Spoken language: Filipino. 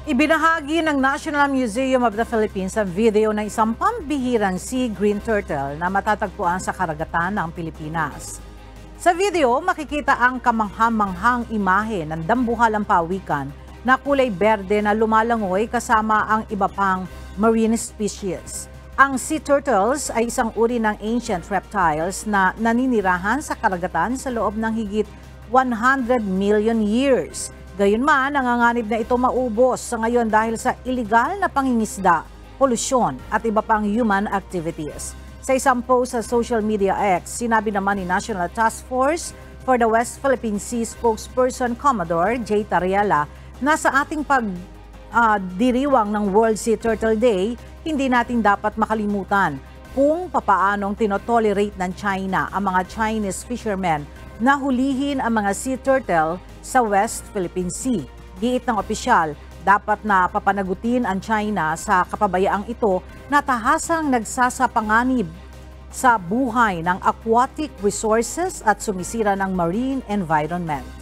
Ibinahagi ng National Museum of the Philippines ang video ng isang pambihirang sea green turtle na matatagpuan sa karagatan ng Pilipinas. Sa video, makikita ang kamangha-manghang imahe ng dambuhalang pawikan na kulay berde na lumalangoy kasama ang iba pang marine species. Ang sea turtles ay isang uri ng ancient reptiles na naninirahan sa karagatan sa loob ng higit 100 million years. Gayunman, nanganganib na ito maubos sa ngayon dahil sa iligal na pangingisda, polusyon at iba pang human activities. Sa isang post sa social media X, sinabi naman ni National Task Force for the West Philippine Sea spokesperson Commodore J. Tariela na sa ating pagdiriwang ng World Sea Turtle Day, hindi natin dapat makalimutan kung papaanong tinotolerate ng China ang mga Chinese fishermen na hulihin ang mga sea turtle sa West Philippine Sea. Giit ng opisyal, dapat na papanagutin ang China sa kapabayaang ito na tahasang nagsasapanganib sa buhay ng aquatic resources at sumisira ng marine environment.